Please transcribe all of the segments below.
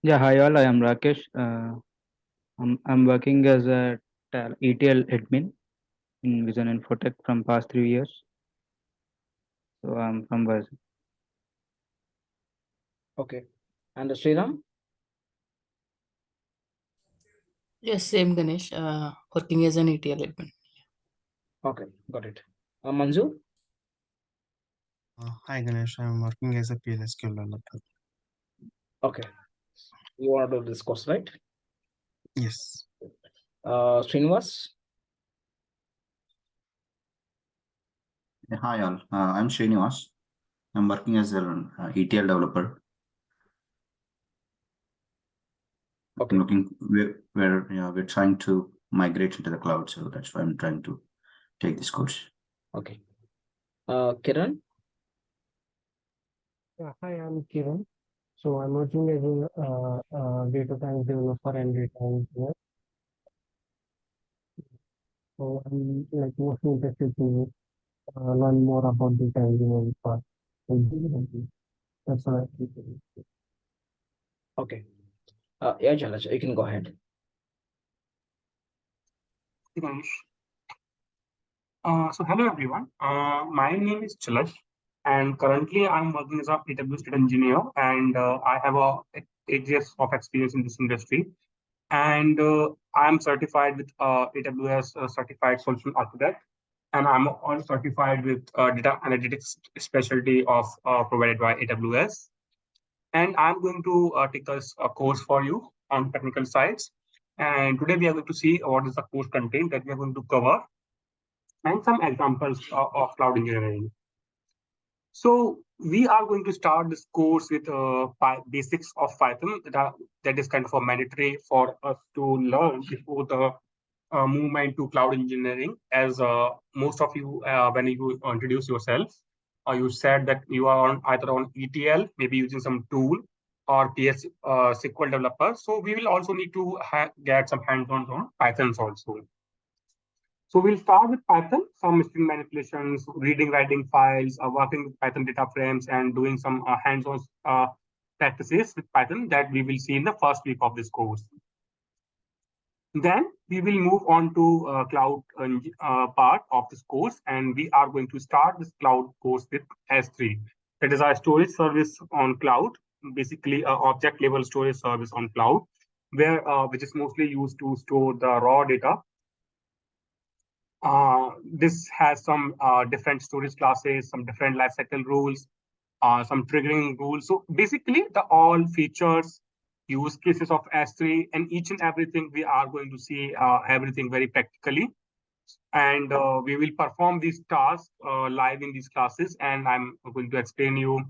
Yeah, hi all. I am Rakesh. I'm working as a ETL admin in Vision Infotech from past 3 years. So I'm from Brazil. Okay. And Sriram? Yes, same Ganesh, working as an ETL admin. Okay, got it. Manju? Hi Ganesh, I'm working as a PLSQL developer. Okay. You want to do this course, right? Yes. Srinivas? Hi all, I'm Srinivas. I'm working as an ETL developer. Okay. I'm looking we're trying to migrate into the cloud, so that's why I'm trying to take this course. Okay. Kiran? Yeah, hi, I'm Kiran. So I'm working as a data science developer and data engineer. So I'm like mostly interested to learn more about data engineering part. So that's what I think. Okay. Yeah, Jalaj, you can go ahead. Ganesh. So hello everyone. My name is Chalash, and currently I'm working as a AWS data engineer, and I have 8 years of experience in this industry. And I'm certified with AWS Certified Solution Architect, and I'm also certified with data analytics specialty of provided by AWS. And I'm going to take a course for you on technical sides. And today we are going to see what is the course content that we are going to cover and some examples of cloud engineering. So we are going to start this course with basics of Python that is kind of a mandatory for us to learn before the movement to cloud engineering. As most of you, when you introduce yourself, you said that you are either on ETL, maybe using some tool, or PS SQL developer. So we will also need to get some hands-on on Pythons also. So we'll start with Python, some string manipulations, reading, writing files, working with Python data frames, and doing some hands-on practices with Python that we will see in the first week of this course. Then we will move on to cloud part of this course, and we are going to start this cloud course with S3. That is our storage service on cloud, basically object level storage service on cloud, where which is mostly used to store the raw data. This has some different storage classes, some different lifecycle rules, some triggering rules. So basically, the all features, use cases of S3, and each and everything we are going to see everything very practically. And we will perform these tasks live in these classes. And I'm going to explain you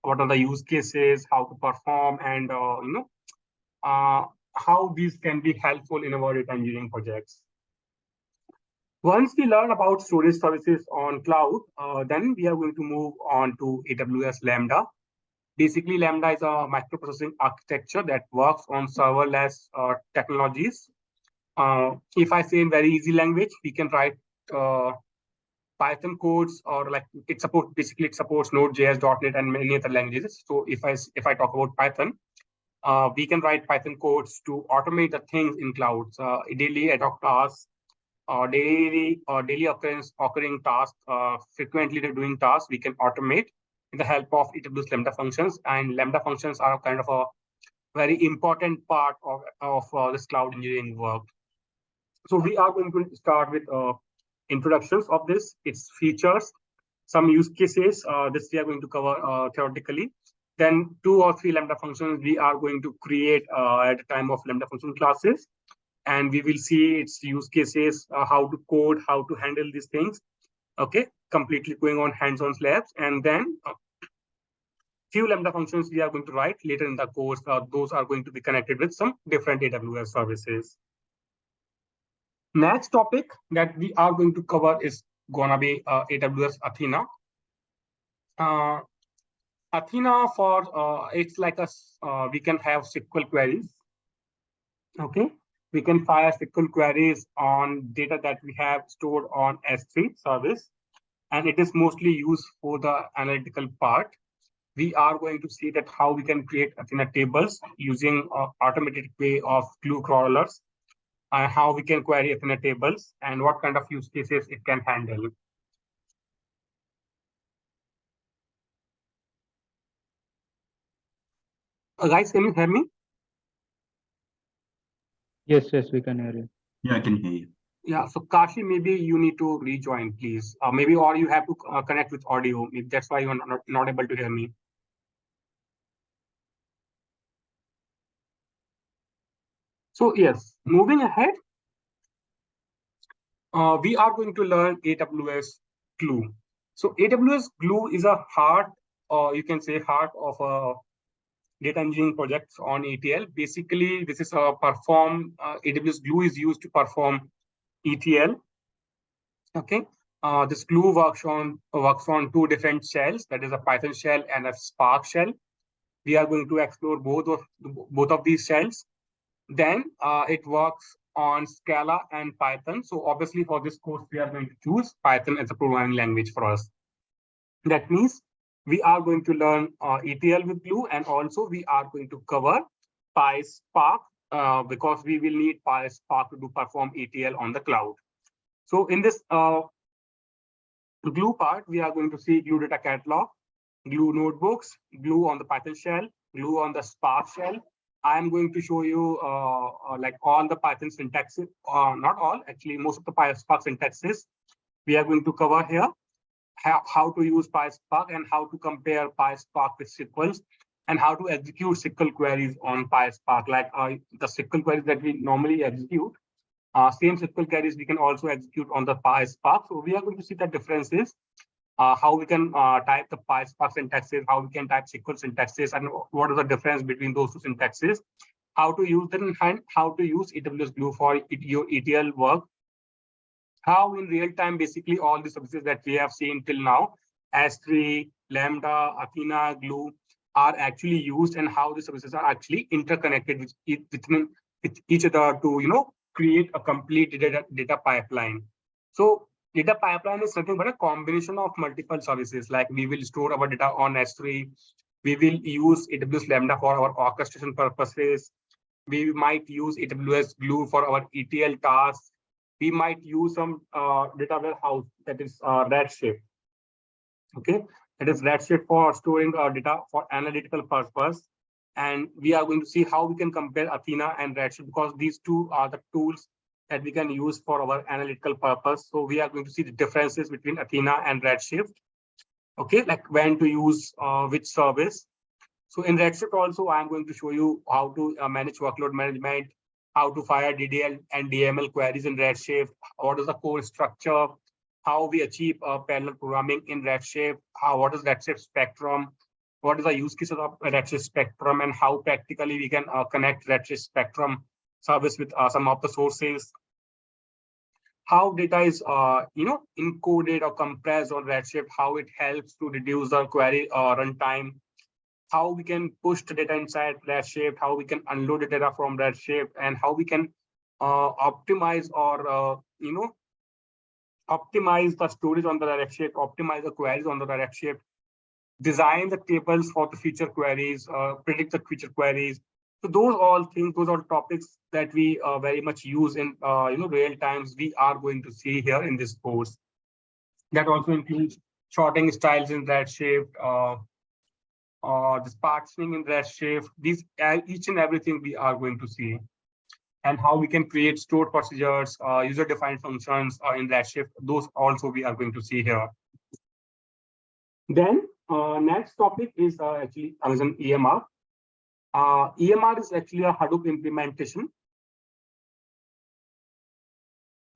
what are the use cases, how to perform, and how these can be helpful in our data engineering projects. Once we learn about storage services on cloud, then we are going to move on to AWS Lambda. Basically, Lambda is a microprocessing architecture that works on serverless technologies. If I say in very easy language, we can write Python codes, or like it supports Node.js, .NET, and many other languages. So if I talk about Python, we can write Python codes to automate the things in clouds, daily ad hoc tasks, daily occurring tasks, frequently doing tasks, we can automate with the help of AWS Lambda functions. And Lambda functions are kind of a very important part of this cloud engineering work. So we are going to start with introductions of this, its features, some use cases. This we are going to cover theoretically. Then 2 or 3 Lambda functions we are going to create at the time of Lambda function classes. And we will see its use cases, how to code, how to handle these things. Okay, completely going on hands-on labs. And then few Lambda functions we are going to write later in the course. Those are going to be connected with some different AWS services. Next topic that we are going to cover is gonna be AWS Athena. Athena it's like we can have SQL queries. Okay, we can fire SQL queries on data that we have stored on S3 service, and it is mostly used for the analytical part. we are going to see that how we can create Athena tables using automated way of glue crawlers, how we can query Athena tables, and what kind of use cases it can handle. Guys, can you hear me? Yes, we can hear you. Yeah, I can hear you. Yeah, so Kashi, maybe you need to rejoin, please. Maybe, or you have to connect with audio. Maybe that's why you're not able to hear me. So yes, moving ahead, we are going to learn AWS Glue. So AWS Glue is a heart, or you can say heart of a data engineering projects on ETL. Basically, this is a AWS Glue is used to perform ETL. Okay. This glue works on two different shells, that is a Python shell and a Spark shell. We are going to explore both of these shells. Then it works on Scala and Python. So obviously for this course, we are going to choose Python as a programming language for us. That means we are going to learn ETL with Glue, and also we are going to cover PySpark because we will need PySpark to perform ETL on the cloud. So in this Glue part, we are going to see Glue data catalog, Glue notebooks, Glue on the Python shell, Glue on the Spark shell. I'm going to show you like all the Python syntaxes, not all, actually most of the PySpark syntaxes we are going to cover here. How to use PySpark and how to compare PySpark with SQLs, and how to execute SQL queries on PySpark, like the SQL queries that we normally execute. Same SQL queries we can also execute on the PySpark. So we are going to see the differences, how we can type the PySpark syntaxes, how we can type SQL syntaxes, and what is the difference between those two syntaxes, how to use them, and how to use AWS Glue for your ETL work. How in real time, basically all the services that we have seen till now, S3, Lambda, Athena, Glue, are actually used, and how the services are actually interconnected with each other to create a complete data pipeline. So data pipeline is nothing but a combination of multiple services. Like we will store our data on S3, we will use AWS Lambda for our orchestration purposes, we might use AWS Glue for our ETL tasks, we might use some data warehouse, that is Redshift. Okay, that is Redshift for storing data for analytical purpose. And we are going to see how we can compare Athena and Redshift, because these two are the tools that we can use for our analytical purpose. So we are going to see the differences between Athena and Redshift. Okay, like when to use which service. So in Redshift also, I'm going to show you how to manage workload management, how to fire DDL and DML queries in Redshift, what is the core structure, how we achieve parallel programming in Redshift, what is Redshift Spectrum, what is the use case of Redshift Spectrum, and how practically we can connect Redshift Spectrum service with some of the sources, how data is encoded or compressed on Redshift, how it helps to reduce the query runtime, how we can push the data inside Redshift, how we can unload the data from Redshift, and how we can optimize or optimize the storage on the Redshift, optimize the queries on the Redshift, design the tables for the future queries, predict the future queries. So those are topics that we very much use in real times. We are going to see here in this course. That also includes sorting styles in Redshift, this partitioning in Redshift. These each and everything we are going to see, and how we can create stored procedures, user-defined functions in Redshift. Those also we are going to see here. Then next topic is actually Amazon EMR. EMR is actually a Hadoop implementation.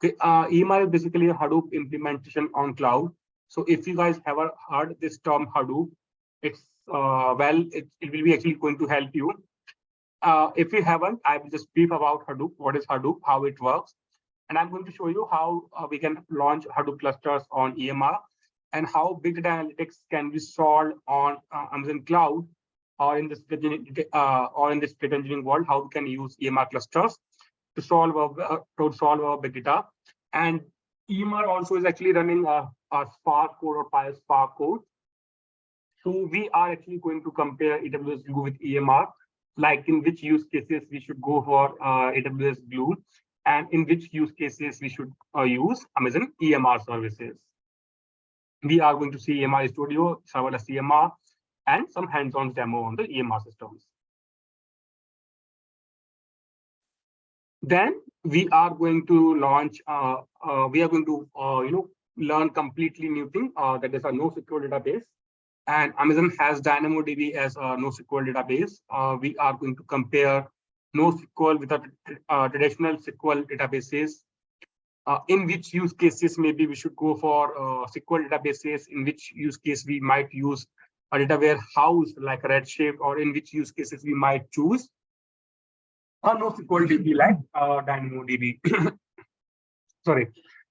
Okay, EMR is basically a Hadoop implementation on cloud. So if you guys have heard this term Hadoop, it's it will be actually going to help you. If you haven't, I will just brief about Hadoop, what is Hadoop, how it works. And I'm going to show you how we can launch Hadoop clusters on EMR, and how big data analytics can be solved on Amazon Cloud, or in this data engineering world, how we can use EMR clusters to solve our big data. And EMR also is actually running a Spark code or PySpark code. So we are actually going to compare AWS Glue with EMR, like in which use cases we should go for AWS Glue, and in which use cases we should use Amazon EMR services. We are going to see EMR Studio, serverless EMR, and some hands-on demo on the EMR systems. Then we are going to launch, we are going to learn completely new thing, that is a NoSQL database. And Amazon has DynamoDB as a NoSQL database. We are going to compare NoSQL with a traditional SQL databases. In which use cases maybe we should go for SQL databases, in which use case we might use a data warehouse like Redshift, or in which use cases we might choose a NoSQL DB like DynamoDB. Sorry.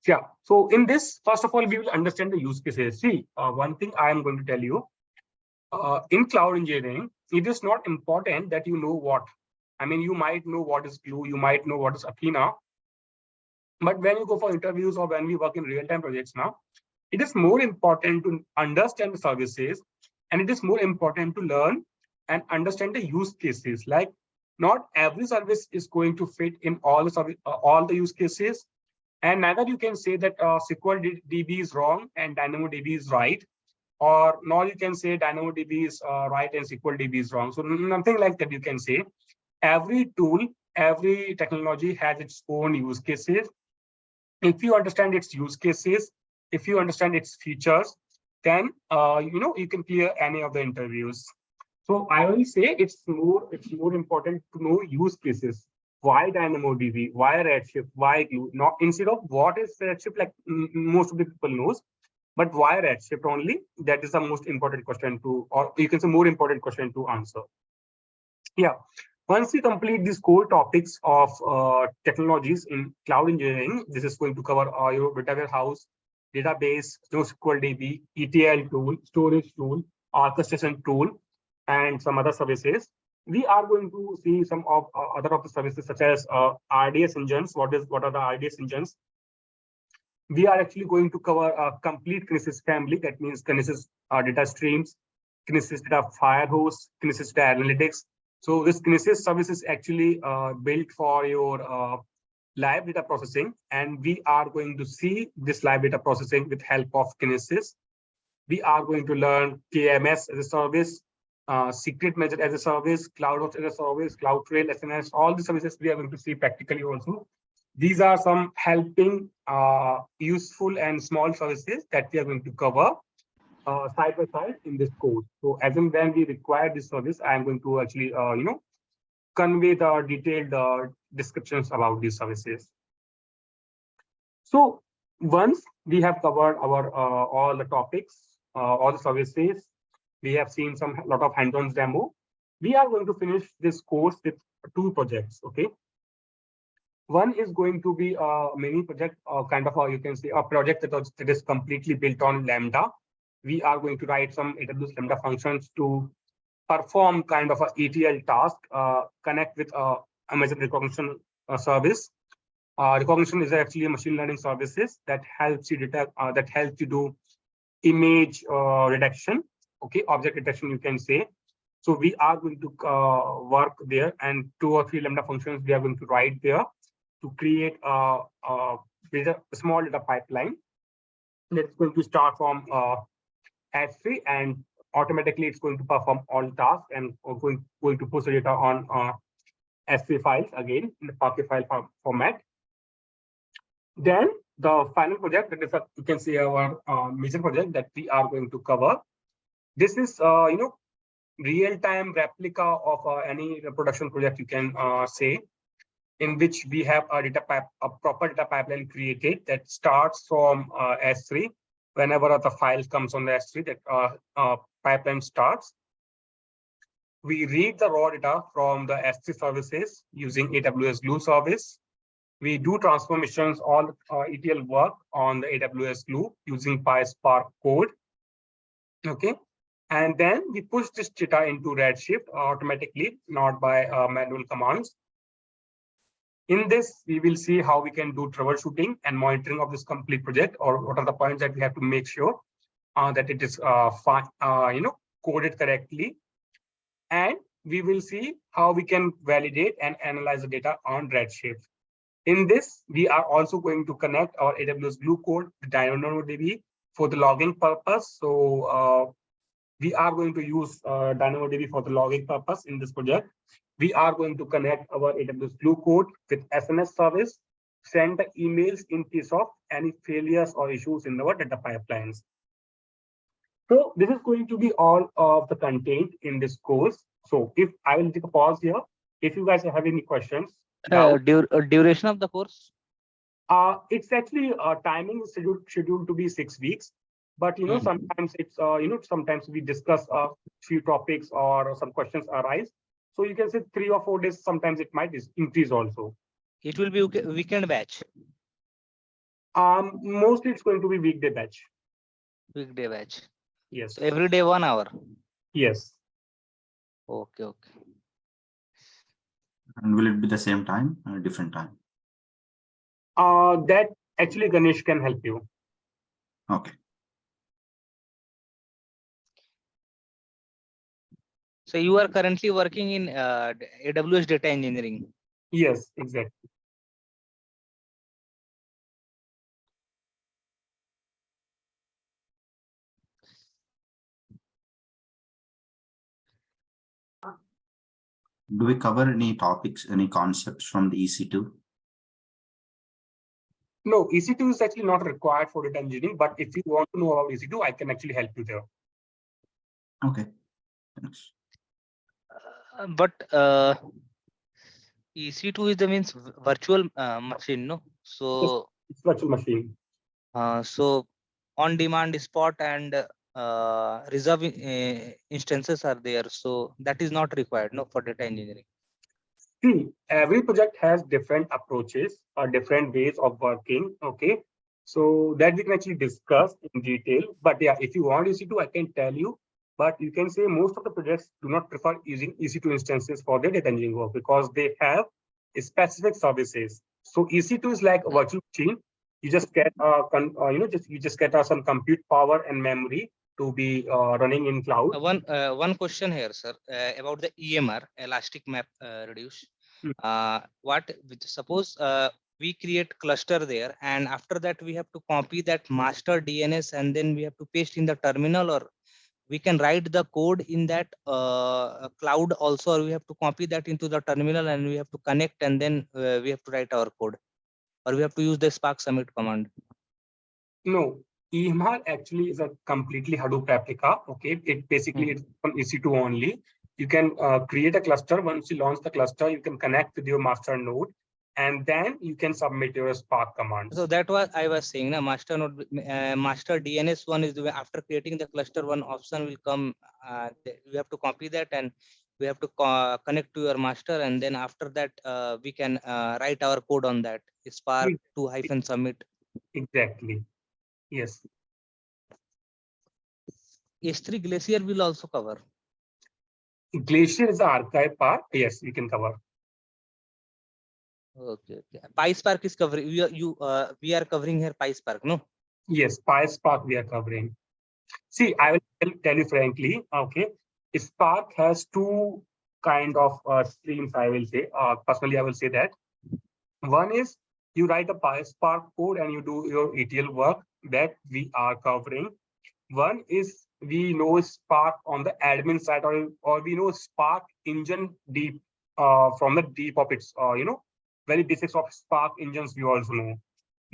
Yeah. So in this, first of all, we will understand the use cases. See, one thing I am going to tell you, in cloud engineering, it is not important that you know what. I mean, you might know what is Glue, you might know what is Athena, but when you go for interviews or when we work in real-time projects now, it is more important to understand the services, and it is more important to learn and understand the use cases. Like, not every service is going to fit in all the use cases, and neither you can say that SQL DB is wrong and DynamoDB is right, or nor you can say DynamoDB is right and SQL DB is wrong. So nothing like that you can say. Every tool, every technology has its own use cases. If you understand its use cases, if you understand its features, then you can clear any of the interviews. So I will say it's more important to know use cases. Why DynamoDB? Why Redshift? Why Glue? Not instead of what is Redshift, like most of the people knows, but why Redshift only? That is the most important question to, or you can say more important question to answer. Yeah. Once we complete these core topics of technologies in cloud engineering, this is going to cover your data warehouse, database, NoSQL DB, ETL tool, storage tool, orchestration tool, and some other services. We are going to see some of other of the services such as RDS engines. What are the RDS engines? We are actually going to cover a complete Kinesis family. That means Kinesis data streams, Kinesis data firehouse, Kinesis data analytics. So this Kinesis service is actually built for your live data processing, and we are going to see this live data processing with help of Kinesis. We are going to learn KMS as a service, Secret Manager as a service, CloudWatch as a service, CloudTrail, SNS, all the services we are going to see practically also. These are some helping, useful and small services that we are going to cover side by side in this course. So as and when we require this service, I am going to actually, convey the detailed descriptions about these services. So once we have covered our all the topics, all the services, we have seen lot of hands-on demo. We are going to finish this course with 2 projects. Okay. One is going to be a mini project, kind of you can say a project that is completely built on Lambda. We are going to write some AWS Lambda functions to perform kind of a ETL task, connect with Amazon recognition service. Recognition is actually a machine learning services that helps you detect, that helps you do image reduction. Okay, object detection, you can say. So we are going to work there, and 2 or 3 Lambda functions we are going to write there to create a small data pipeline that's going to start from S3, and automatically it's going to perform all tasks and going to push the data on S3 files again in the Parquet file format. Then the final project, that is you can see our major project that we are going to cover. This is real-time replica of any production project, you can say, in which we have a proper data pipeline created that starts from S3. Whenever the file comes on the S3, that pipeline starts. We read the raw data from the S3 services using AWS Glue service. We do transformations, all ETL work on the AWS Glue using PySpark code. Okay. And then we push this data into Redshift automatically, not by manual commands. In this, we will see how we can do troubleshooting and monitoring of this complete project, or what are the points that we have to make sure that it is code it correctly. And we will see how we can validate and analyze the data on Redshift. In this, we are also going to connect our AWS Glue code to DynamoDB for the logging purpose. So we are going to use DynamoDB for the logging purpose in this project. We are going to connect our AWS Glue code with SNS service, send the emails in case of any failures or issues in our data pipelines. So this is going to be all of the content in this course. So if I will take a pause here, if you guys have any questions. Duration of the course? It's actually timing is scheduled to be 6 weeks, but sometimes it's sometimes we discuss a few topics or some questions arise. So you can say 3 or 4 days. Sometimes it might increase also. It will be weekend batch. Mostly it's going to be weekday batch. Weekday batch. Yes. So every day 1 hour. Yes. Okay. And will it be the same time or a different time? That actually Ganesh can help you. Okay. So you are currently working in AWS data engineering. Yes, exactly. Do we cover any topics, any concepts from the EC2? No, EC2 is actually not required for data engineering, but if you want to know about EC2, I can actually help you there. Okay, thanks. But EC2 is the means virtual machine, no? So it's virtual machine. so on demand spot and reserve instances are there. So that is not required, no, for data engineering. See, every project has different approaches or different ways of working. Okay, so that we can actually discuss in detail. But yeah, if you want EC2, I can tell you. But you can say most of the projects do not prefer using EC2 instances for their data engineering work because they have specific services. So EC2 is like a virtual machine. You just get some compute power and memory to be running in cloud. One question here, sir, about the EMR, Elastic Map Reduce. Suppose we create cluster there, and after that we have to copy that master DNS, and then we have to paste in the terminal, or we can write the code in that cloud also, or we have to copy that into the terminal and we have to connect, and then we have to write our code, or we have to use the Spark submit command. No, EMR actually is a completely Hadoop replica. Okay, it basically it's on EC2 only. You can create a cluster. Once you launch the cluster, you can connect with your master node, and then you can submit your Spark commands. So that was I was saying, master node, master DNS one is the, after creating the cluster, one option will come. We have to copy that and we have to connect to your master, and then after that we can write our code on that Spark to -submit. Exactly. Yes. S3 Glacier will also cover. Glacier is the archive part. Yes, we can cover. Okay. PySpark is covering. We are covering here PySpark, no? Yes, PySpark we are covering. See, I will tell you frankly. Okay, Spark has two kind of streams. I will say. Personally, I will say that one is you write a PySpark code and you do your ETL work that we are covering. One is we know Spark on the admin side, or we know Spark engine deep from the deep of its very basics of Spark engines. We also know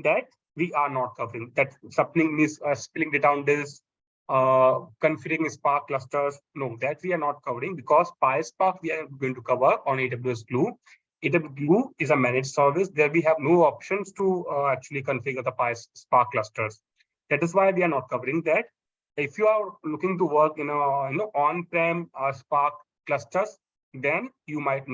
that we are not covering. That something means spilling data on this, configuring Spark clusters. No, that we are not covering because PySpark we are going to cover on AWS Glue. AWS Glue is a managed service. There we have no options to actually configure the PySpark clusters. That is why we are not covering that. If you are looking to work in a on-prem Spark clusters, then you might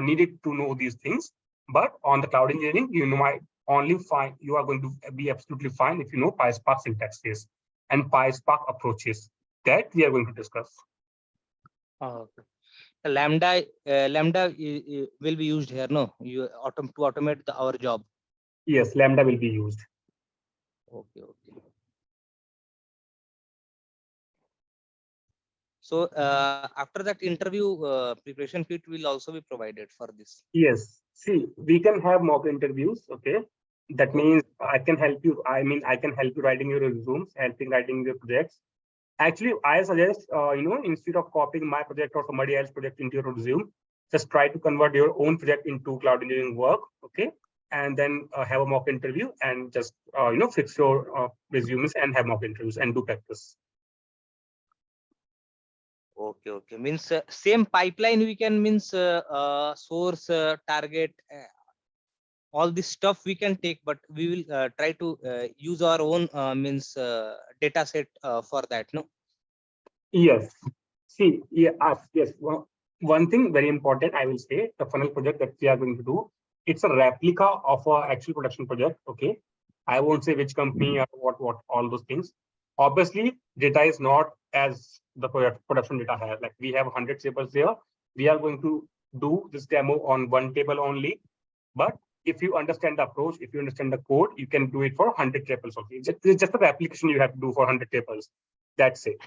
need it to know these things. But on the cloud engineering, you might only find you are going to be absolutely fine if you know PySpark syntaxes and PySpark approaches that we are going to discuss. Okay. Lambda will be used here, no? To automate our job. Yes, Lambda will be used. Okay. So after that interview, preparation kit will also be provided for this. Yes. See, we can have mock interviews. Okay. That means I can help you. I can help you writing your resumes, helping writing your projects. Actually, I suggest, instead of copying my project or somebody else's project into your resume, just try to convert your own project into cloud engineering work. Okay. And then have a mock interview and just, fix your resumes and have mock interviews and do practice. Okay, okay. Means same pipeline we can source, target, all this stuff we can take, but we will try to use our own data set for that. No. Yes. See, yes. One thing very important, I will say, the funnel project that we are going to do, it's a replica of our actual production project. Okay. I won't say which company or what, all those things. Obviously, data is not as the production data has. Like we have 100 tables there. We are going to do this demo on one table only. But if you understand the approach, if you understand the code, you can do it for 100 tables. Okay. It's just the application you have to do for 100 tables. That's it.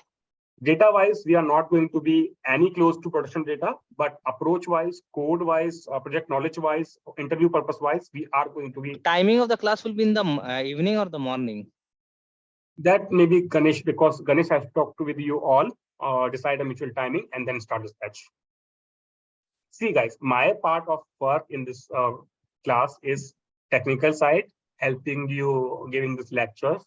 Data wise, we are not going to be any close to production data, but approach wise, code wise, project knowledge wise, interview purpose wise, we are going to be. Timing of the class will be in the evening or the morning. That may be Ganesh, because Ganesh has to talk to with you all, decide a mutual timing, and then start the batch. See, guys, my part of work in this class is technical side, helping you, giving these lectures,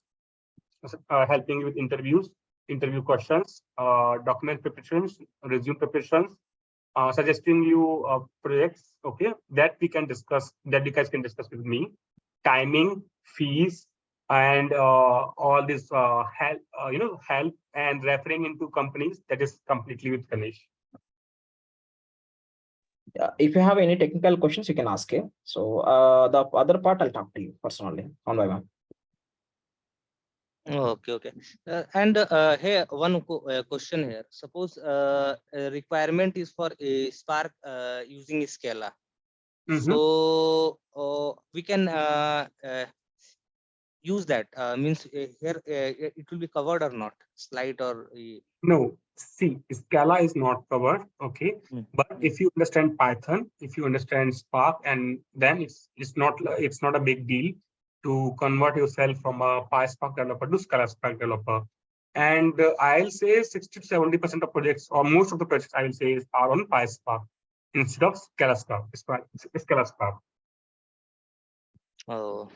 helping you with interviews, interview questions, document preparations, resume preparations, suggesting you projects, okay, that we can discuss, that you guys can discuss with me, timing, fees, and all this help and referring into companies, that is completely with Ganesh. Yeah, if you have any technical questions, you can ask him. So the other part, I'll talk to you personally, one by one. Okay, okay. And here one question here. Suppose a requirement is for a Spark using Scala. So we can use that. Means here it will be covered or not? Slide or No, see, Scala is not covered, okay. But if you understand Python, if you understand Spark, and then it's not a big deal to convert yourself from a PySpark developer to Scala Spark developer. And I'll say 60 to 70% of projects, or most of the projects I will say, are on PySpark instead of Scala Spark. Scala Spark. Oh,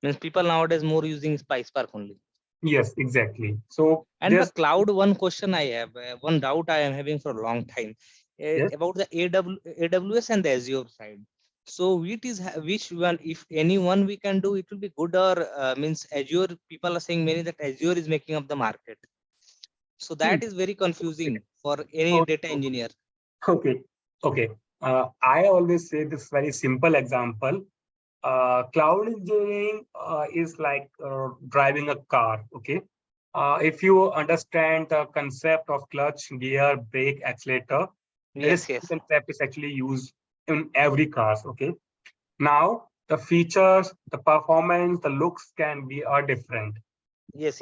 means people nowadays more using PySpark only. Yes, exactly. So and the cloud, one question I have, one doubt I am having for a long time about the AWS and the Azure side. So which one, if any one we can do, it will be good, or means Azure, people are saying many that Azure is making up the market. So that is very confusing for any data engineer. Okay. I always say this very simple example. Cloud engineering is like driving a car. Okay. If you understand the concept of clutch, gear, brake, accelerator, this concept is actually used in every car. Okay. Now the features, the performance, the looks are different. Yes.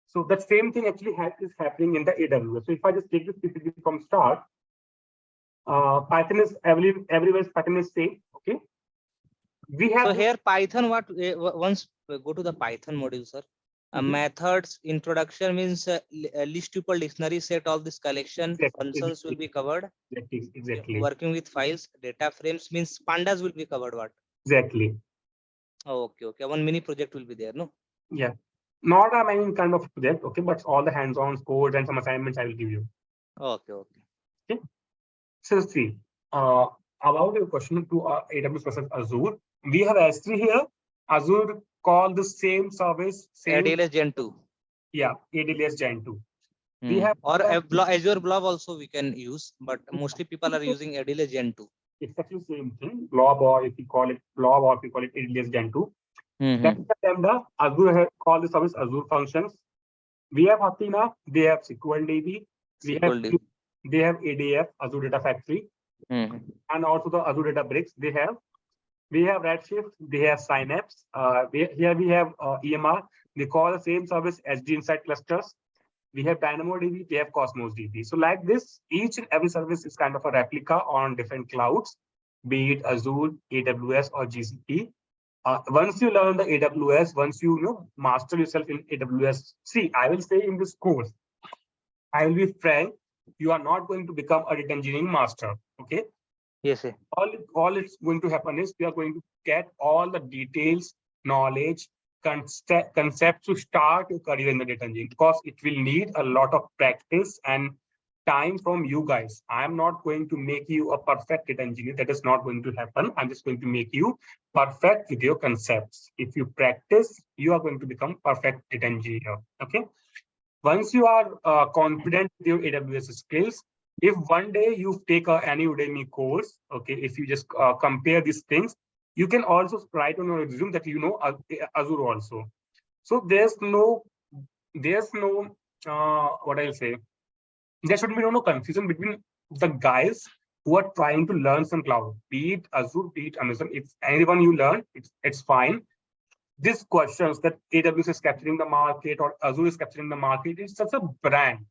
So the same thing actually is happening in the AWS. So if I just take this PPT from start, Python is everywhere. Python is same. Okay. We have so here Python, what once go to the Python module, sir. Methods introduction means list tuple dictionary set, all this collection functions will be covered. Exactly. Working with files, data frames means pandas will be covered. What exactly? Oh, okay. One mini project will be there, no? Yeah, not a main kind of project. Okay, but all the hands-on codes and some assignments I will give you. Okay. So see, about your question to AWS versus Azure, we have S3 here. Azure call the same service. AWS Gen 2. Yeah, AWS Gen 2. We have or Azure Blob also we can use, but mostly people are using AWS Gen 2. It's actually the same thing. Blob, or if you call it Blob, or if you call it AWS Gen 2. That's the Azure call the service Azure functions. We have Athena. They have SQL DB. They have ADF, Azure Data Factory, and also the Azure Databricks. We have Redshift. They have Synapse. Here we have EMR. They call the same service SD Insight clusters. we have DynamoDB, we have Cosmos DB. So like this, each and every service is kind of a replica on different clouds, be it Azure, AWS, or GCP. Once you learn the AWS, once you master yourself in AWS, see, I will say in this course, I will be frank, you are not going to become a data engineering master. Okay. Yes, sir. All it's going to happen is we are going to get all the details, knowledge, concepts to start your career in the data engineering, because it will need a lot of practice and time from you guys. I'm not going to make you a perfect data engineer. That is not going to happen. I'm just going to make you perfect with your concepts. If you practice, you are going to become perfect data engineer. Okay. Once you are confident with your AWS skills, if one day you take any Udemy course, okay, if you just compare these things, you can also write on your resume that you know Azure also. So there's no what I'll say, there should be no confusion between the guys who are trying to learn some cloud, be it Azure, be it Amazon. If anyone you learn, it's fine. These questions that AWS is capturing the market or Azure is capturing the market, it's such a brand.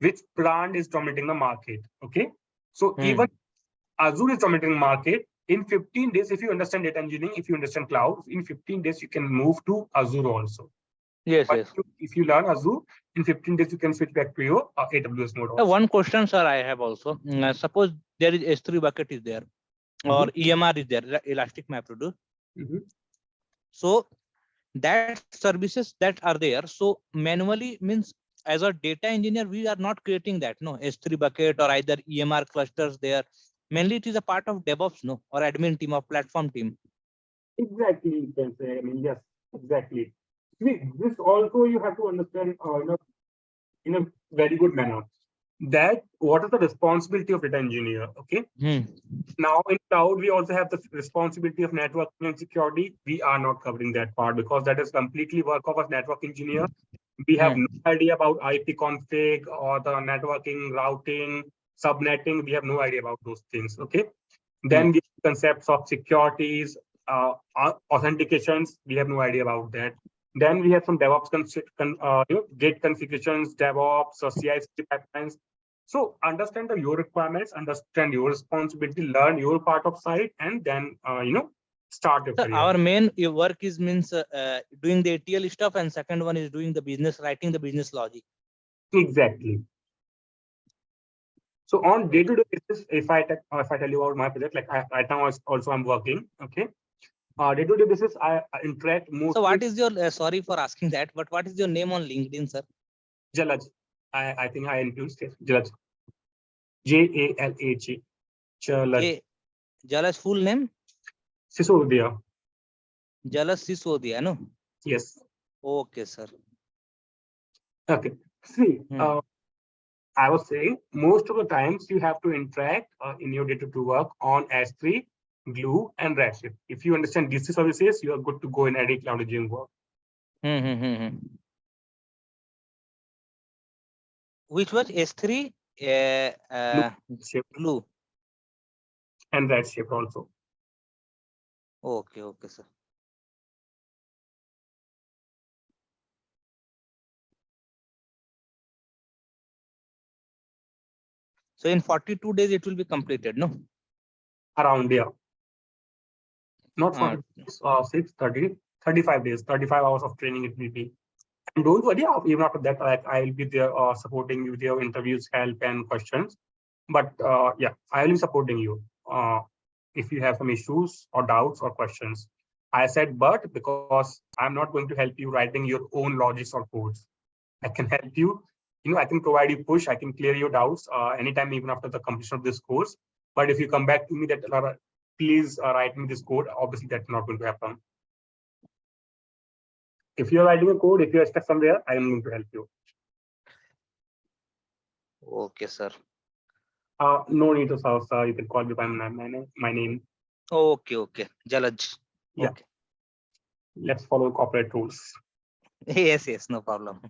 Which brand is dominating the market? Okay. So even Azure is dominating the market. In 15 days, if you understand data engineering, if you understand cloud, in 15 days, you can move to Azure also. Yes, But yes. if you learn Azure, in 15 days, you can switch back to your AWS mode also. One question, sir, I have also. Suppose there is S3 bucket is there, or EMR is there, Elastic MapReduce. So that services that are there, so manually means as a data engineer, we are not creating that, no, S3 bucket or either EMR clusters there. Mainly it is a part of DevOps, no, or admin team or platform team. Exactly, you can say. I mean, yes, exactly. See, this also you have to understand in a very good manner. That what is the responsibility of data engineer? Okay. Now in cloud, we also have the responsibility of networking and security. We are not covering that part because that is completely work of a network engineer. We have no idea about IP config or the networking, routing, subnetting. We have no idea about those things. Okay. Then the concepts of securities, authentications, we have no idea about that. Then we have some DevOps Git configurations, DevOps, or CI/CD pipelines. So understand your requirements, understand your responsibility, learn your part of site, and then start your career. Our main work is means doing the ETL stuff, and second one is doing the business, writing the business logic. Exactly. So on day-to-day basis, if I tell you about my project, like right now also I'm working. Okay. Day-to-day basis, I interact mostly. So what is your sorry for asking that, but what is your name on LinkedIn, sir? Jalaj. I think I introduced it. Jalaj. Jalaj. Jalaj. Jalaj full name? Sisodia. Jalaj Sisodia, no? Yes. Okay, sir. Okay. See, I was saying most of the times you have to interact in your day-to-day work on S3, Glue, and Redshift. If you understand DC services, you are good to go in any cloud engineering work. Which was S3, Glue, and Redshift also. Okay, okay, sir. So in 42 days, it will be completed, no? Around, yeah. Not 40 days, 30, 35 days, 35 hours of training it will be. And don't worry, even after that, I will be there supporting you with your interviews, help, and questions. But yeah, I will be supporting you if you have some issues or doubts or questions. I said but because I'm not going to help you writing your own logics or codes. I can help you, I can provide you push, I can clear your doubts anytime, even after the completion of this course. But if you come back to me that, please write me this code, obviously that's not going to happen. If you're writing a code, if you're stuck somewhere, I am going to help you. Okay, sir. No need to solve, sir. You can call me by my name. Okay, okay. Jalaj. Yeah. Okay. Let's follow corporate rules. Yes, yes, no problem.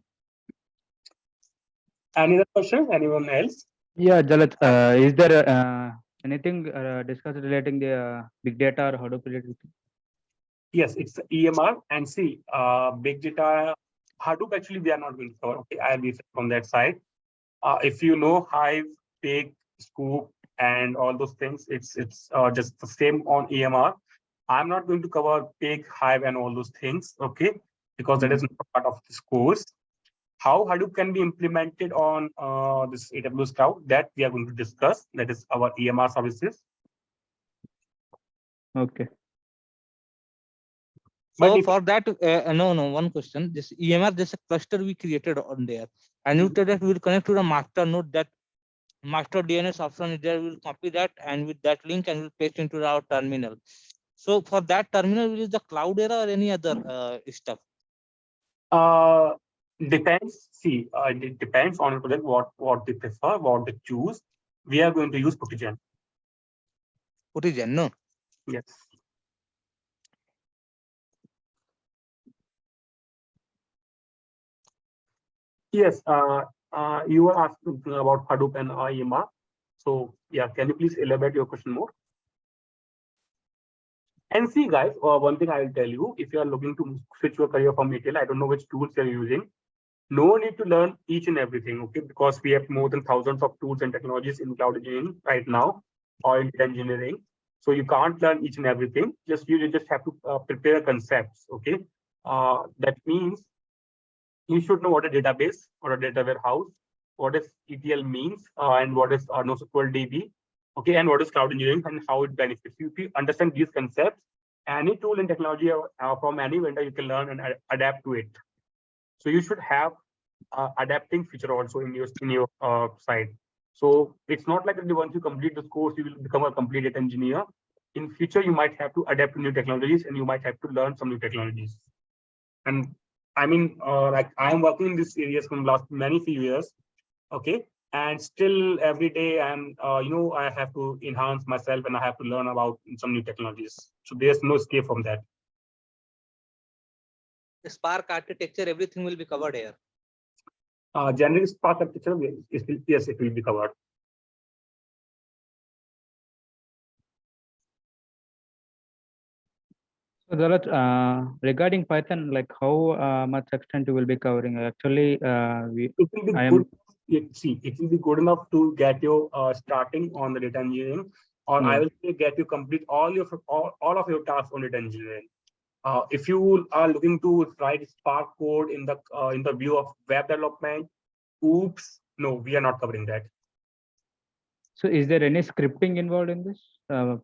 Any other questions? Anyone else? Yeah, Jalaj, is there anything discussed relating the big data or Hadoop related? Yes, it's EMR and see, big data Hadoop actually we are not going to cover. Okay, I'll be from that side. If you know Hive, Pig, Scoop, and all those things, it's just the same on EMR. I'm not going to cover Pig, Hive, and all those things. Okay, because that is not part of this course. How Hadoop can be implemented on this AWS cloud, that we are going to discuss. That is our EMR services. Okay. So But for that, one question. This EMR, there's a cluster we created on there, and you tell that we'll connect to the master node. That master DNS option is there. We'll copy that, and with that link, and we'll paste into our terminal. So for that terminal, will use the Cloudera or any other stuff? Depends. See, it depends on the project, what they prefer, what they choose. We are going to use Protigen. Protigen, no. Yes. Yes. You were asking about Hadoop and EMR. So yeah, can you please elaborate your question more? And see, guys, one thing I will tell you: if you are looking to switch your career from ETL, I don't know which tools you're using. No need to learn each and everything, okay? Because we have more than thousands of tools and technologies in cloud engineering right now, or in engineering. So you can't learn each and everything. You just have to prepare concepts, okay? That means you should know what a database or a data warehouse, what is ETL means, and what is NoSQL DB, okay, and what is cloud engineering and how it benefits you. If you understand these concepts, any tool and technology from any vendor, you can learn and adapt to it. So you should have adapting feature also in your side. So it's not like that once you complete this course, you will become a complete data engineer. In future, you might have to adapt to new technologies, and you might have to learn some new technologies. And I mean, like I'm working in these areas from last many few years, okay. And still every day I'm, I have to enhance myself and I have to learn about some new technologies. So there's no escape from that. The Spark architecture, everything will be covered here. Generally, Spark architecture, yes, it will be covered. So regarding Python, like how much extent you will be covering? Actually, it will be good. It will be good enough to get you starting on the data engineering, or I will say get you complete all of your tasks on data engineering. If you are looking to write Spark code in the view of web development, oops, no, we are not covering that. So is there any scripting involved in this,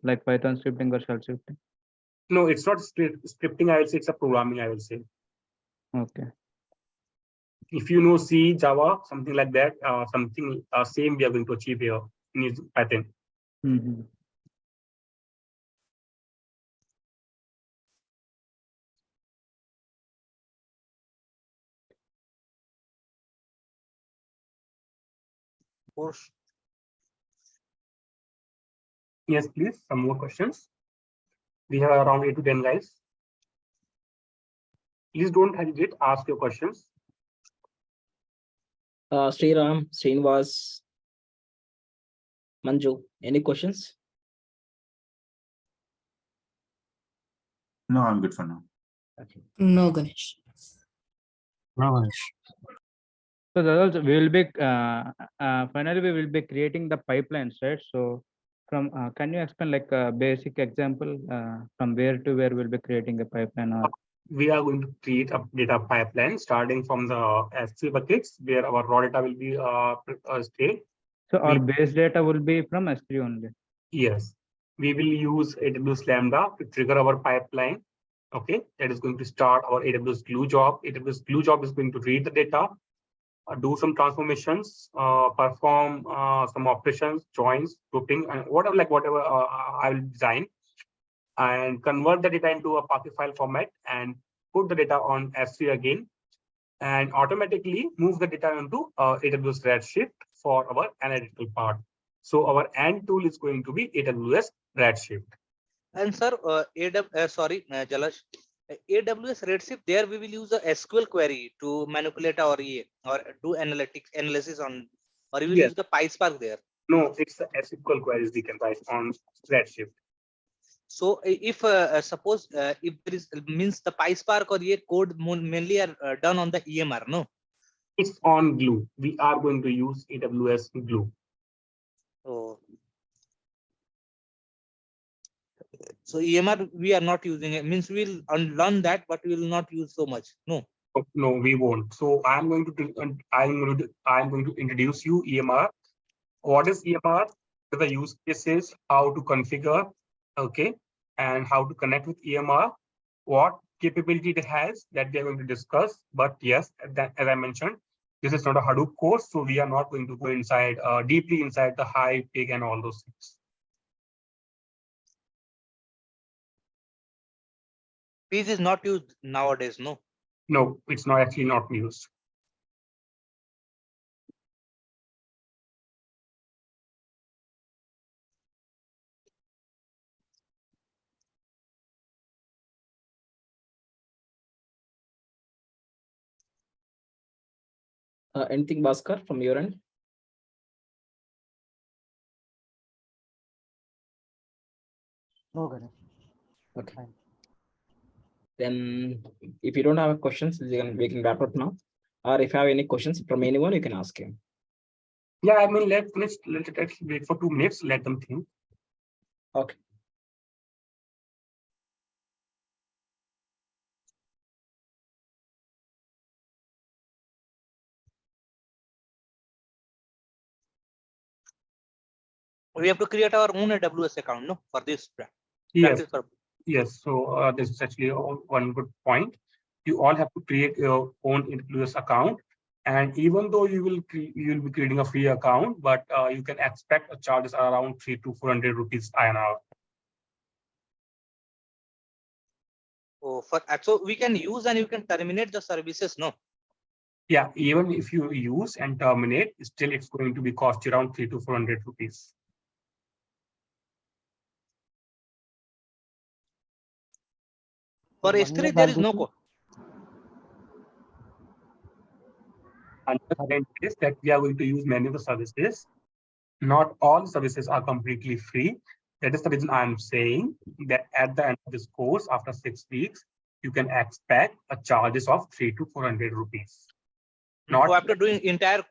like Python scripting or shell scripting? No, it's not scripting. I will say it's a programming. I will say. Okay. If you know C, Java, something like that, something same we are going to achieve here in Python. Mm-hmm. Course. Yes, please. Some more questions. We have around 8 to 10 guys. Please don't hesitate. Ask your questions. Sriram, Srinivas, Manju, any questions? No, I'm good for now. Okay. No, Ganesh. No, Ganesh. So that also we will be finally we will be creating the pipelines, right? So from can you explain like a basic example from where to where we'll be creating a pipeline? Or we are going to create a data pipeline starting from the S3 buckets where our raw data will be stayed. So our base data will be from S3 only. Yes, we will use AWS Lambda to trigger our pipeline. Okay, that is going to start our AWS Glue job. AWS Glue job is going to read the data, do some transformations, perform some operations, joins, grouping, and whatever I will design, and convert the data into a Parquet file format and put the data on S3 again, and automatically move the data into AWS Redshift for our analytical part. So our end tool is going to be AWS Redshift. And sir, Jalash, AWS Redshift, there we will use a SQL query to manipulate our EA or do analysis on, or we will use the PySpark there. No, it's the SQL queries we can write on Redshift. So if suppose if there is means the PySpark or a code mainly are done on the EMR, no? It's on Glue. We are going to use AWS Glue. Oh. So EMR we are not using it, means we'll learn that, but we will not use so much. No. No, we won't. So I'm going to introduce you EMR. What is EMR? The use cases, how to configure, okay, and how to connect with EMR, what capability it has that we are going to discuss. But yes, as I mentioned, this is not a Hadoop course, so we are not going to go inside deeply inside the Hive, Pig, and all those things. This is not used nowadays, no? No, it's not actually not used. Anything, Bhaskar, from your end? No, Ganesh. Okay. Fine. Then, if you don't have questions, we can wrap up now. Or if you have any questions from anyone, you can ask him. Yeah, I mean, let's wait for 2 minutes. Let them think. Okay. We have to create our own AWS account, no, for this Yes. practice purpose. Yes, so this is actually one good point. You all have to create your own AWS account, and even though you will be creating a free account, but you can expect a charges around 300 to 400 rupees INR. Oh, so we can use and you can terminate the services, no? Yeah, even if you use and terminate, still it's going to be cost you around 300 to 400 rupees. For S3, there is no cost. Understand is that we are going to use many of the services. Not all services are completely free. That is the reason I'm saying that at the end of this course, after 6 weeks, you can expect a charges of 300 to 400 rupees. Not so after doing entire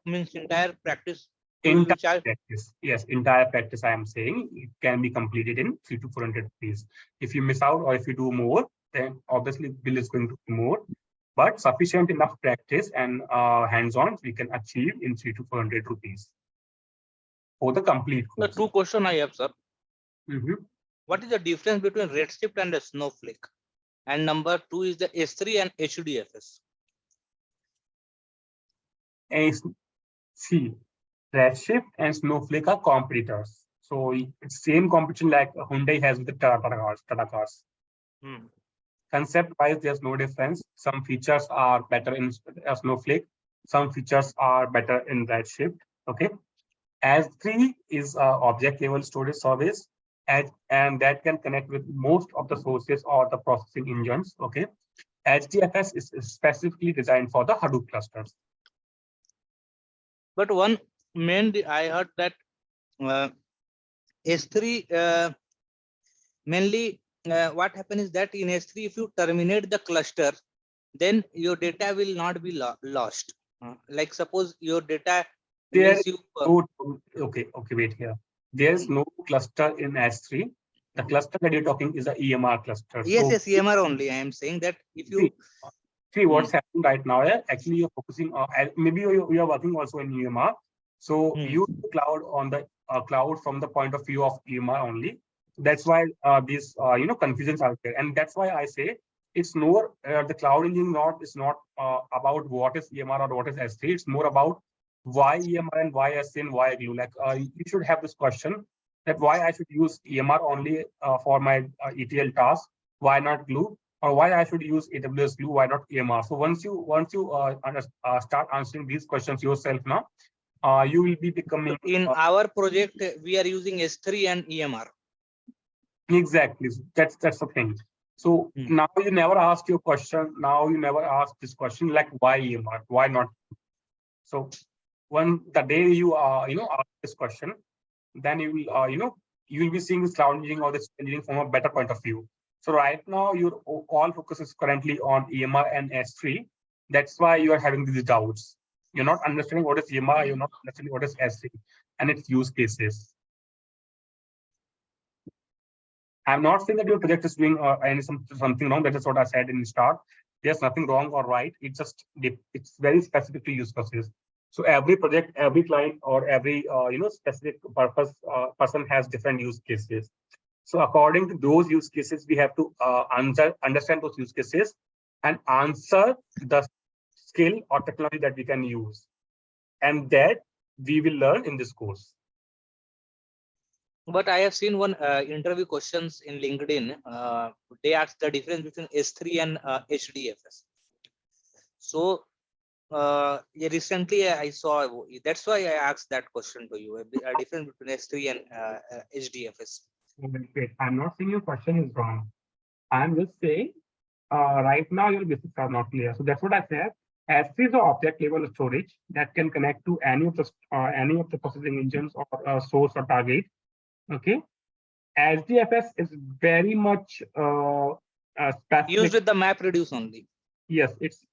practice. entire practice. Yes, entire practice. I am saying it can be completed in 300 to 400 rupees. If you miss out or if you do more, then obviously bill is going to be more. But sufficient enough practice and hands-on we can achieve in 300 to 400 rupees for the complete The course. 2 questions I have, sir. Mm-hmm. What is the difference between Redshift and a Snowflake? And number 2 is the S3 and HDFS. See, Redshift and Snowflake are competitors. So it's same competition like Hyundai has with the Tata cars. Concept-wise, there's no difference. Some features are better in Snowflake. Some features are better in Redshift. Okay. S3 is object-level storage service, and that can connect with most of the sources or the processing engines. Okay. HDFS is specifically designed for the Hadoop clusters. But one main I heard that S3 mainly what happens is that in S3 if you terminate the cluster, then your data will not be lost. Like suppose your data Wait here. There's no cluster in S3. The cluster that you're talking is the EMR cluster. Yes, yes, EMR only. I am saying that if you see what's happening right now, actually you're focusing on maybe you are working also in EMR. So you cloud on the cloud from the point of view of EMR only. That's why these confusions are there, and that's why I say it's more the cloud engine is not about what is EMR or what is S3. It's more about why EMR and why S3 and why Glue. Like you should have this question that why I should use EMR only for my ETL task. Why not Glue? Or why I should use AWS Glue? Why not EMR? So once you start answering these questions yourself now, you will be becoming. In our project, we are using S3 and EMR. Exactly. That's the thing. So now you never ask your question. Now you never ask this question like why EMR? Why not? So when the day you ask this question, then you will you will be seeing this cloud engineering or this engineering from a better point of view. So right now, your all focus is currently on EMR and S3. That's why you are having these doubts. You're not understanding what is EMR, you're not understanding what is S3 and its use cases. I'm not saying that your project is doing something wrong. That is what I said in the start. There's nothing wrong or right. It's very specific to use cases. So every project, every client, or every specific purpose person has different use cases. So according to those use cases, we have to understand those use cases and answer the skill or technology that we can use, and that we will learn in this course. But I have seen one interview questions in LinkedIn. They asked the difference between S3 and HDFS. So yeah, recently I saw, that's why I asked that question to you, a difference between S3 and HDFS. Wait, I'm not saying your question is wrong. I'm just saying right now your basics are not clear. So that's what I said. S3 is an object level storage that can connect to any of the processing engines or source or target. Okay. HDFS is very much specific. Used with the MapReduce only. Yes, it's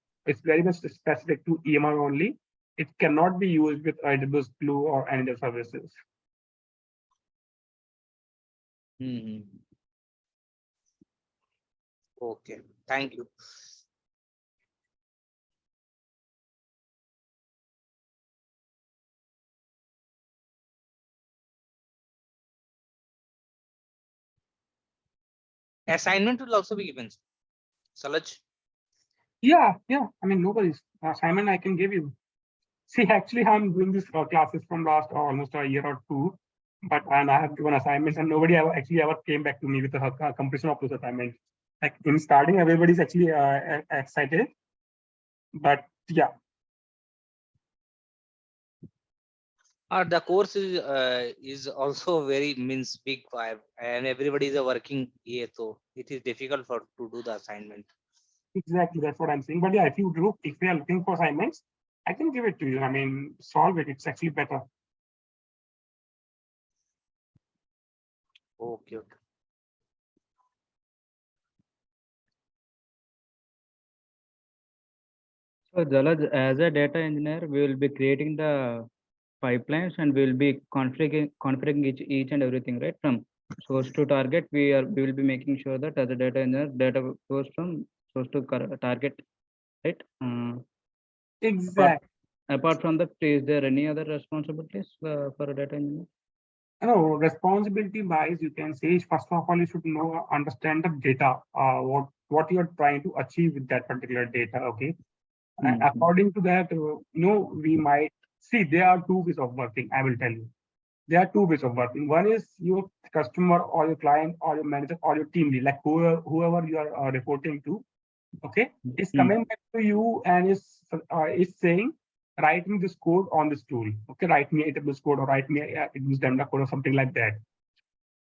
very much specific to EMR only. It cannot be used with AWS Glue or any other services. Okay, thank you. Assignment will also be given, Salaj. Yeah. I mean, nobody's assignment I can give you. See, actually, I'm doing these classes from last almost a year or two, and I have given assignments, and nobody ever came back to me with the completion of those assignments. Like in starting, everybody's actually excited, but yeah. The course is also very big five, and everybody is working here, so it is difficult to do the assignment. Exactly, that's what I'm saying. But yeah, if you are looking for assignments, I can give it to you. I mean, solve it. It's actually better. Okay. So Jalaj, as a data engineer, we will be creating the pipelines and we will be configuring each and everything, right? From source to target, we will be making sure that as a data engineer, data goes from source to target, right? Exactly. Apart from that, is there any other responsibilities for a data engineer? No, responsibility wise, you can say, first of all, you should understand the data, what you're trying to achieve with that particular data. Okay. And according to that, we might see there are two ways of working. I will tell you. There are two ways of working. One is your customer or your client or your manager or your team lead, like whoever you are reporting to. Okay, is coming back to you and is saying, write me this code on this tool. Okay, write me AWS code or write me AWS Lambda code or something like that.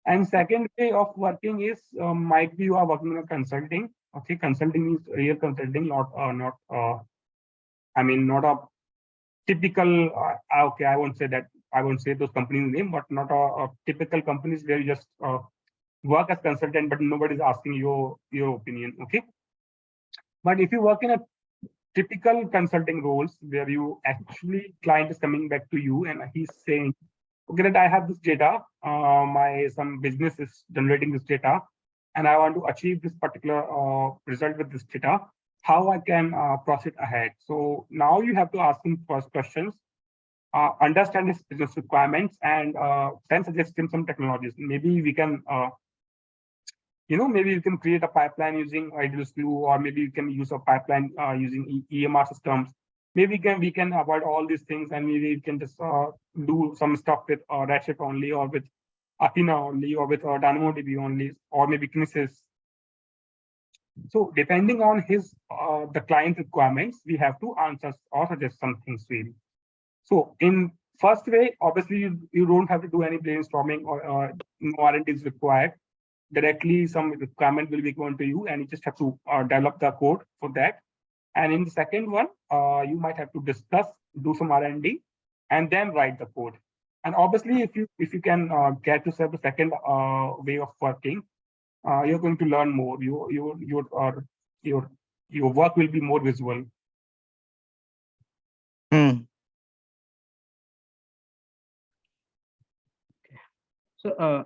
And second way of working is might be you are working on consulting. Okay, consulting is real consulting, not a typical. Okay, I won't say that. I won't say those companies' name, but not a typical companies where you just work as consultant, but nobody's asking your opinion. Okay. But if you work in a typical consulting roles where you actually client is coming back to you and he's saying, okay, that I have this data, some business is generating this data, and I want to achieve this particular result with this data, how I can proceed ahead. So now you have to ask him first questions, understand his business requirements, and then suggest him some technologies. Maybe we can maybe you can create a pipeline using AWS Glue, or maybe you can use a pipeline using EMR systems. Maybe we can avoid all these things, and maybe we can just do some stuff with Redshift only, or with Athena only, or with DynamoDB only, or maybe Kinesis. So depending on the client requirements, we have to answer or suggest some things to him. So in first way, obviously you don't have to do any brainstorming or no R&D is required. Directly some requirement will be going to you, and you just have to develop the code for that. And in the second one, you might have to discuss, do some R&D, and then write the code. And obviously, if you can get yourself the second way of working, you're going to learn more. Your work will be more visual. Hmm. So,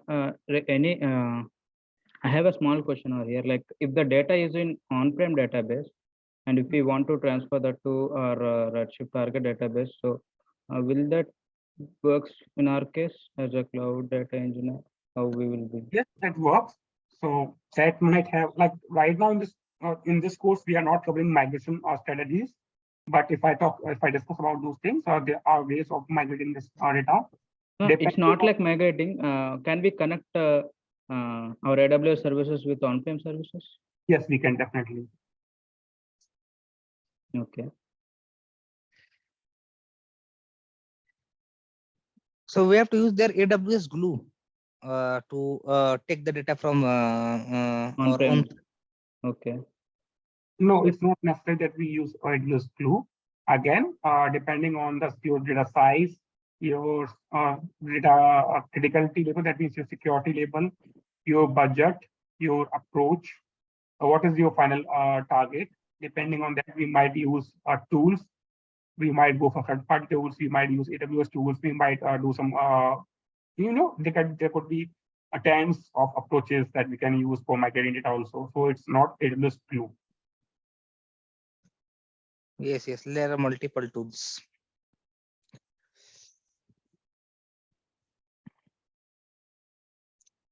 I have a small question over here. Like, if the data is in on-prem database, and if we want to transfer that to our Redshift Target database, so will that works in our case as a cloud data engineer? How we will be? Yes, that works. So that might have, like, right now in this course, we are not covering migration or strategies. But if I discuss about those things, there are ways of migrating this data. No, it's Depending not on- like migrating. Can we connect our AWS services with on-prem services? Yes, we can definitely. Okay. So we have to use their AWS Glue to take the data from our On-prem. own. Okay. No, it's not necessary that we use AWS Glue. Again, depending on your data size, your data criticality level, that means your security level, your budget, your approach, what is your final target. Depending on that, we might use tools. We might go for third-party tools. We might use AWS tools. We might do some, there could be tens of approaches that we can use for migrating data also. So it's not AWS Glue. Yes, there are multiple tools.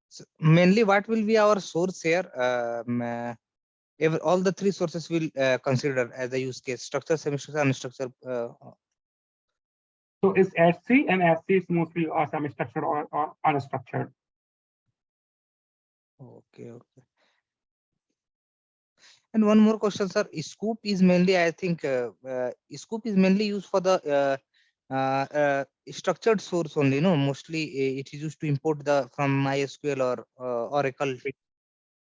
So mainly, what will be our source here? All the three sources will consider as a use case: structured, semi-structured, unstructured. So it's S3, and S3 is mostly semi-structured or unstructured. Okay. And one more question, sir. Scoop is mainly, I think, Scoop is mainly used for the structured source only. No, mostly it is used to import from MySQL or Oracle.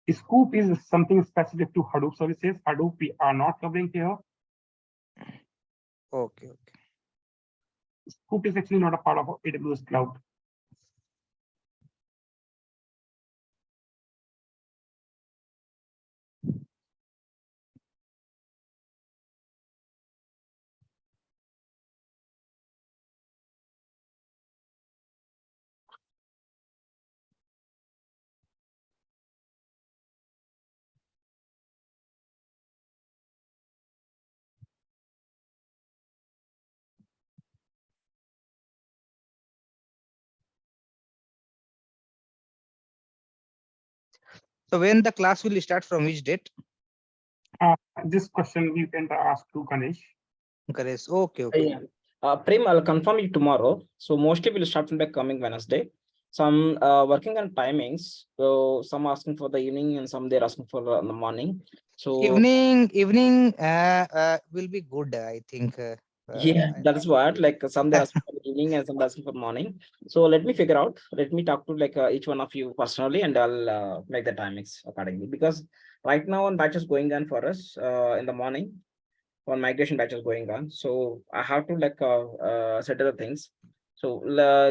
Scoop is something specific to Hadoop services. Hadoop we are not covering here. Okay. Scoop is actually not a part of AWS cloud. So when the class will start, from which date? This question you can ask to Ganesh. Ganesh. Okay. Yeah. Prem, I'll confirm you tomorrow. So mostly we'll start from the coming Wednesday. Some working on timings. So some asking for the evening and some they're asking for the morning. So Evening will be good, I think. yeah, that's what, like some they're asking for the evening and some they're asking for morning. So let me figure out. Let me talk to like each one of you personally, and I'll make the timings accordingly. Because right now one batch is going on for us in the morning. One migration batch is going on, so I have to like settle the things. So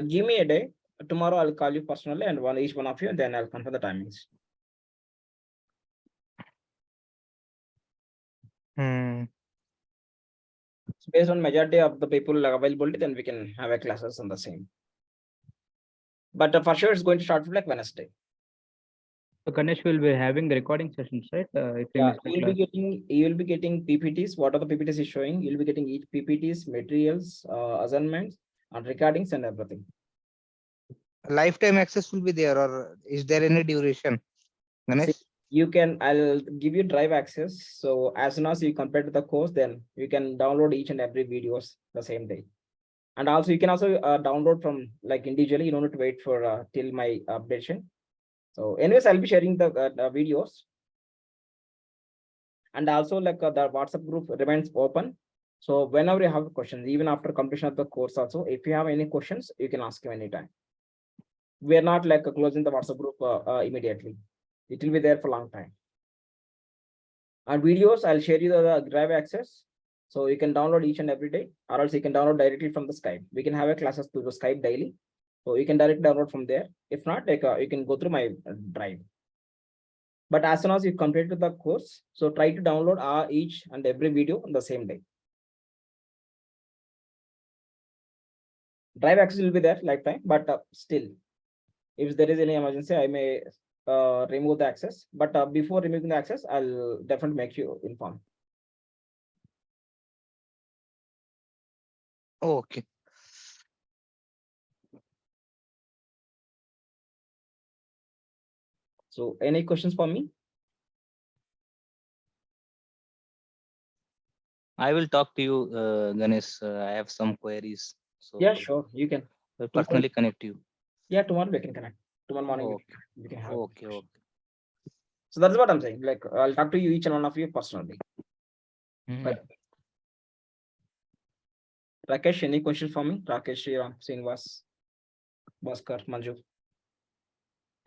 give me a day. Tomorrow I'll call you personally and each one of you, and then I'll confirm the timings. So based on majority of the people availability, then we can have a classes on the same. But for sure, it's going to start from like Wednesday. So Ganesh will be having the recording sessions, right? If we Yeah, miss the you'll be getting PPTs. What are the PPTs is showing? You'll be getting each PPTs, materials, assignments, and recordings and everything. Lifetime access will be there, or is there any duration? Ganesh? See, I'll give you drive access. So as soon as you complete the course, then you can download each and every videos the same day. And also you can also download from like individually. You don't have to wait for till my updation. So anyways, I'll be sharing the videos. And also like the WhatsApp group remains open. So whenever you have questions, even after completion of the course also, if you have any questions, you can ask him anytime. We are not like closing the WhatsApp group immediately. It will be there for a long time. And videos, I'll share you the drive access. So you can download each and every day, or else you can download directly from the Skype. We can have a classes through the Skype daily. So you can directly download from there. If not, like you can go through my drive. But as soon as you complete the course, so try to download each and every video on the same day. Drive access will be there lifetime, but still, if there is any emergency, I may remove the access. But before removing the access, I'll definitely make you inform. Okay. So any questions for me? I will talk to you, Ganesh. I have some queries. So Yeah, sure. You can. I'll personally connect you. Yeah, tomorrow we can connect. Tomorrow morning Okay. we can have. Okay. Okay. So that's what I'm saying. Like I'll talk to you each and one of you personally. Mhm. But Rakesh, any questions for me? Rakesh, Sriram, Srinivas, Bhaskar, Manju.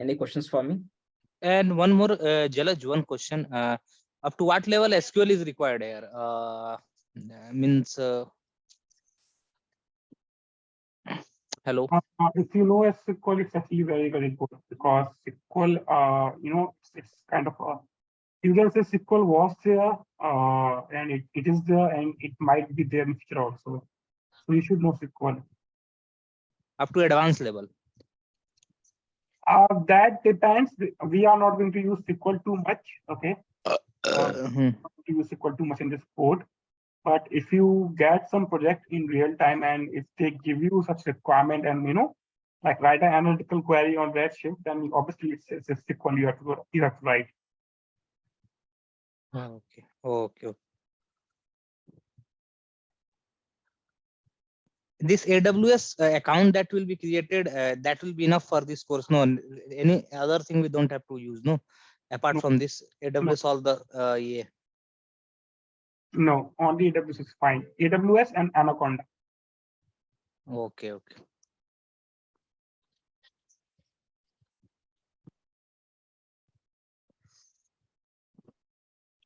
Any questions for me? And one more, Jalaj, one question. Up to what level SQL is required here? Means, hello. If you know SQL, it's actually very, very good because SQL, it's kind of you can say SQL was there, and it is there, and it might be there in future also. So you should know SQL. Up to advanced level. That depends. We are not going to use SQL too much. Okay. Hmm. To use SQL too much in this code. But if you get some project in real time and if they give you such requirement and like write an analytical query on Redshift, then obviously it's a SQL you have to write. Okay. Okay. This AWS account that will be created, that will be enough for this course. No, any other thing we don't have to use. No, apart No. from this AWS, all the yeah. No, only AWS is fine. AWS and Anaconda. Okay. Okay.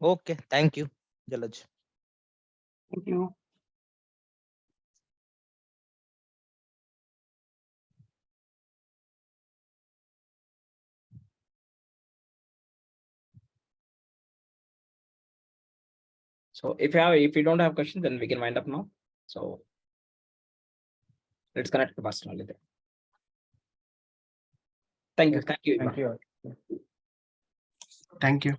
Okay. Thank you, Jalaj. Thank you. So if you don't have questions, then we can wind up now. So let's connect personally then. Thank you. Thank you. Thank everyone. you. Thank you.